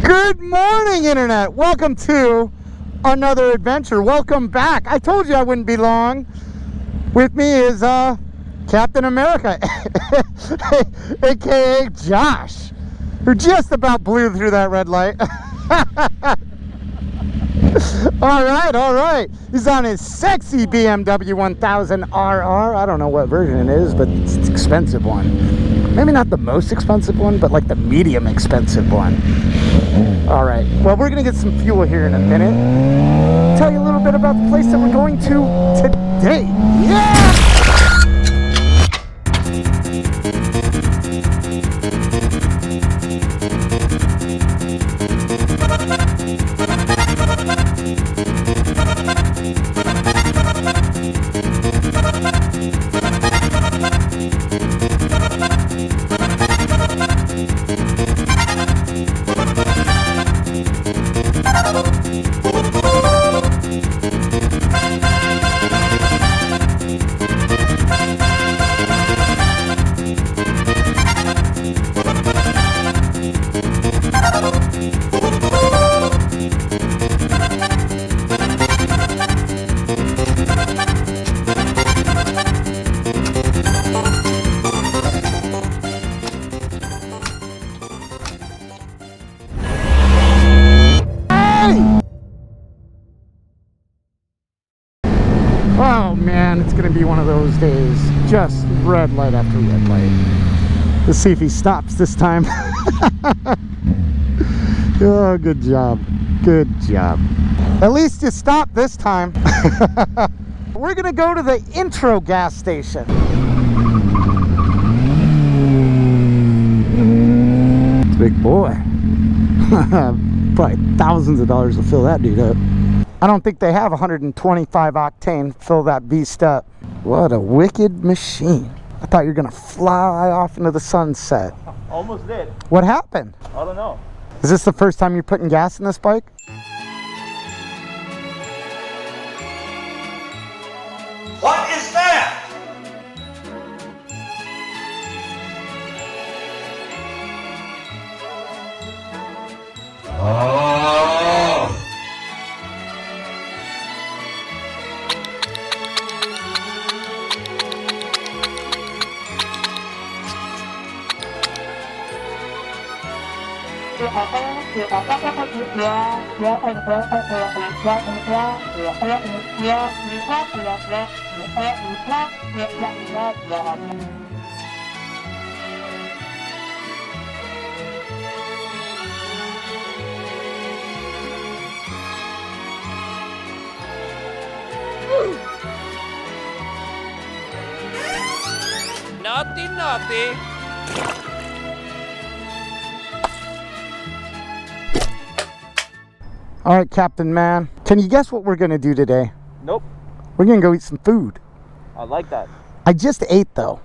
Good morning, Internet. Welcome to another adventure. Welcome back. I told you I wouldn't be long. With me is Captain America, aka Josh, who just about blew through that red light. All right. He's on his sexy BMW 1000 RR. I don't know what version it is, but it's an expensive one. Maybe not the most expensive one, but like the medium expensive one. All right. Well, we're going to get some fuel here in a minute. Tell you a little bit about the place that we're going to today. Yeah! Oh man, it's gonna be one of those days. Just red light after red light. Let's see if he stops this time. Oh, good job. Good job. At least you stopped this time. We're gonna go to the intro gas station. It's a big boy. Probably thousands of dollars to fill that dude up. I don't think they have 125 octane fill that beast up. What a wicked machine. I thought you were gonna fly off into the sunset. Almost did. What happened? I don't know. Is this the first time you're putting gas in this bike? What is that? Oh. Naughty. All right, Captain Man. Can you guess what we're gonna do today? Nope. We're gonna go eat some food. I like that. I just ate though.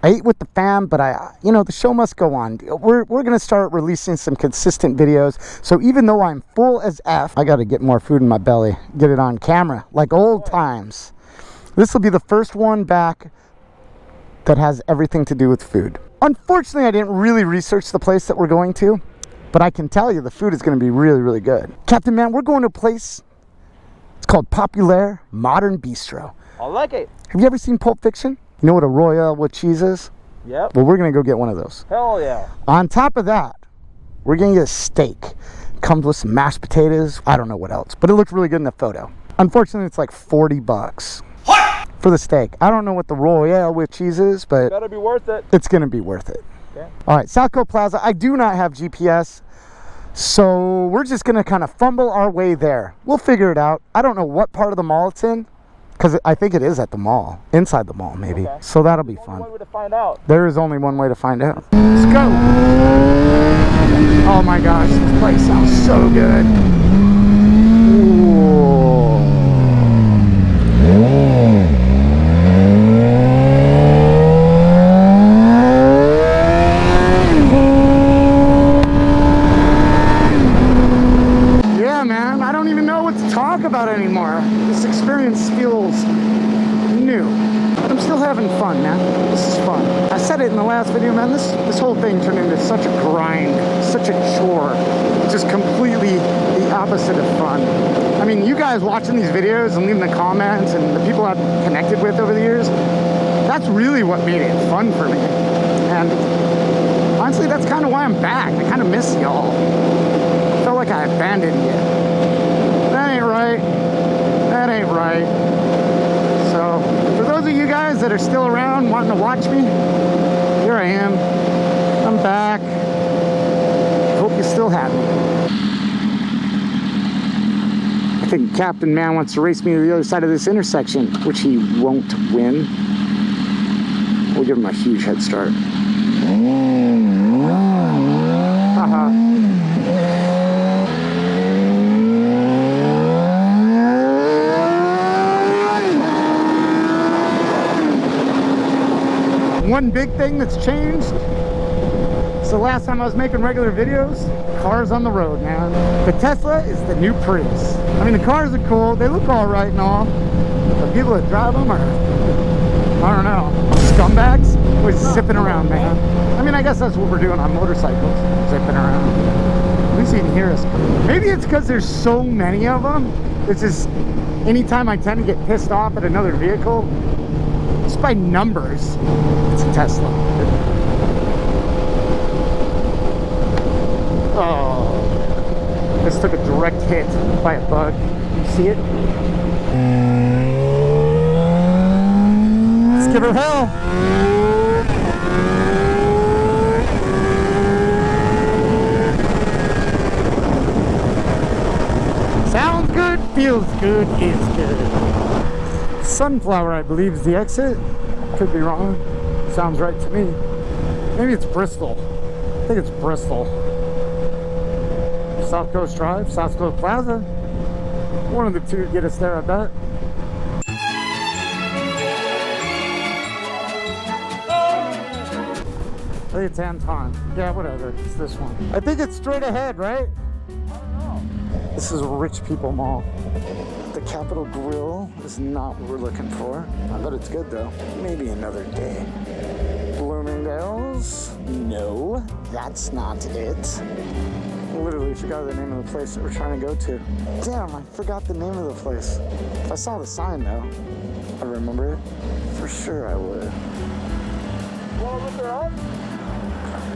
I ate with the fam, but the show must go on. We're gonna start releasing some consistent videos. So even though I'm full as F, I gotta get more food in my belly. Get it on camera, like old times. This will be the first one back that has everything to do with food. Unfortunately, I didn't really research the place that we're going to, but I can tell you the food is gonna be really, really good. Captain Man, we're going to a place, it's called Populaire Modern Bistro. I like it. Have you ever seen Pulp Fiction? You know what a Royale with cheese is? Yep. Well, we're gonna go get one of those. Hell yeah. On top of that, we're gonna get a steak. Comes with some mashed potatoes. I don't know what else, but it looks really good in the photo. Unfortunately, it's like 40 bucks. What? For the steak. I don't know what the Royale with cheese is, but Better be worth it. it's gonna be worth it. Okay. All right, SoCal Plaza. I do not have GPS, so we're just gonna kind of fumble our way there. We'll figure it out. I don't know what part of the mall it's in, because I think it is at the mall, inside the mall maybe. Okay. So that'll be There's fun. only one way to find out. There is only one way to find out. Let's go. Oh my gosh, this place sounds so good. Yeah, man, I don't even know what to talk about anymore. This experience feels new. I'm still still having fun, man. This is fun. I said it in the last video, man. This whole thing turned into such a grind, such a chore. Just completely the opposite of fun. I mean, you guys watching these videos and leaving the comments and the people I've connected with over the years, that's really what made it fun for me. And honestly, that's kind of why I'm back. I kind of miss y'all. Felt like I abandoned you. That ain't right. That ain't right. So, for those of you guys that are still around wanting to watch me, here I am. I'm back. Hope you still have me. I think Captain Man wants to race me to the other side of this intersection, which he won't win. We'll give him a huge head start. Haha. One big thing that's changed. So last time I was making regular videos, cars on the road, man. The Tesla is the new Prius. I mean, the cars are cool. They look all right and all. But people that drive them are, I don't know, scumbags. We're zipping around, man. I mean, I guess that's what we're doing on motorcycles, zipping around. At least you can hear us. Maybe it's because there's so many of them. It's just, anytime I tend to get pissed off at another vehicle, just by numbers, it's a Tesla. Oh, this took a direct hit by a bug. You see it? Let's give her hell. Sounds good, feels good, is good. Sunflower, I believe, is the exit. Could be wrong. Sounds right to me. Maybe it's Bristol. I think it's Bristol. South Coast Drive, South Coast Plaza. One of the two get us there, I bet. I think it's Anton. Yeah, whatever. It's this one. I think it's straight ahead, right? I don't know. This is a rich people mall. The Capitol Grill is not what we're looking for. I bet it's good though. Maybe another day. Bloomingdale's? No, that's not it. Literally forgot the name of the place that we're trying to go to. Damn, I forgot the name of the place. If I saw the sign though, I remember it. For sure I would. Well, look her up.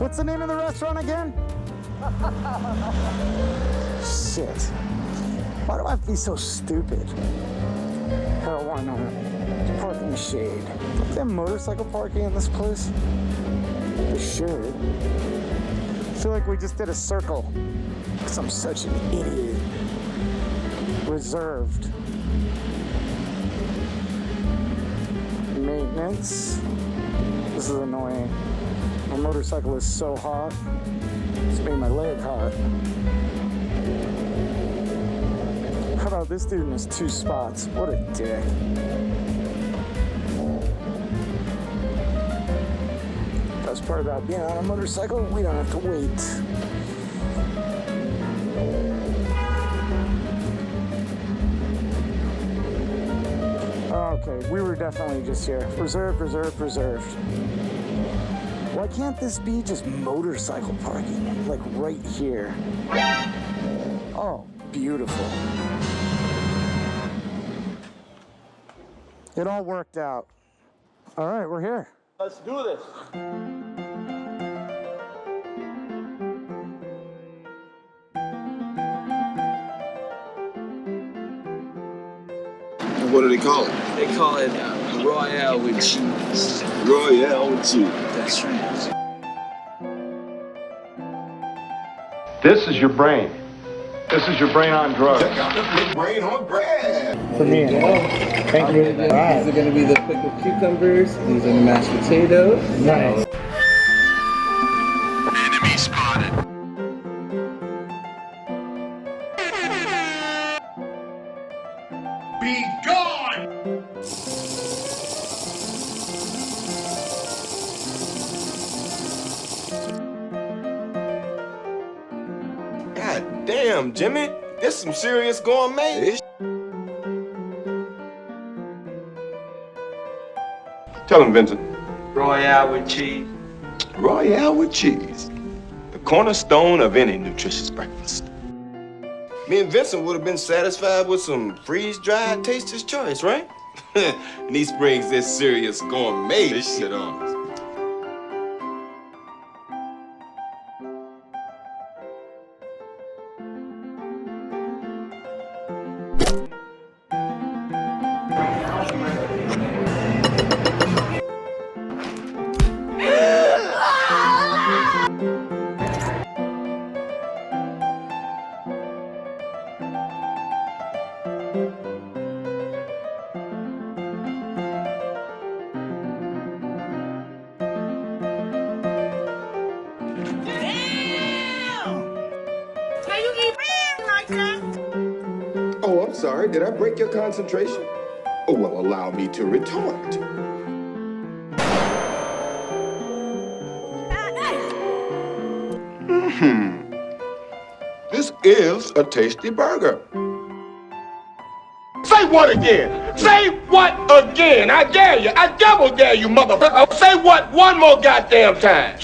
What's the name of the restaurant again? Shit. Why do I have to be so stupid? Hell, why not? Parking shade. Is there motorcycle parking in this place? They should. I feel like we just did a circle. Because I'm such an idiot. Reserved. Maintenance. This is annoying. My motorcycle is so hot. It's made my leg hot. How about this dude in his 2 spots? What a dick. Best part about being on a motorcycle, we don't have to wait. Okay, we were definitely just here. Reserved, reserved, reserved. Why can't this be just motorcycle parking? Like right here. Oh, beautiful. It all worked out. All right, we're here. Let's do this. What do they call it? They call it Royale with cheese. Royale with cheese. That's right. This is your brain. This is your brain on drugs. Brain on bread. For me. Thank you. These are going to be the pickled cucumbers. These are the mashed potatoes. Nice. Enemy spotted. Be gone! God damn, Jimmy. This some serious gourmet. Tell him, Vincent. Royale with cheese. Royale with cheese. The cornerstone of any nutritious breakfast. Me and Vincent would have been satisfied with some freeze-dried Taster's Choice, right? And he springs this serious gourmet shit on us. Oh, I'm sorry. Did I break your concentration? Oh, well, allow me to retort. This is a tasty burger. Say what again? Say what again? I dare you. I double dare you, motherfucker. Say what one more goddamn time.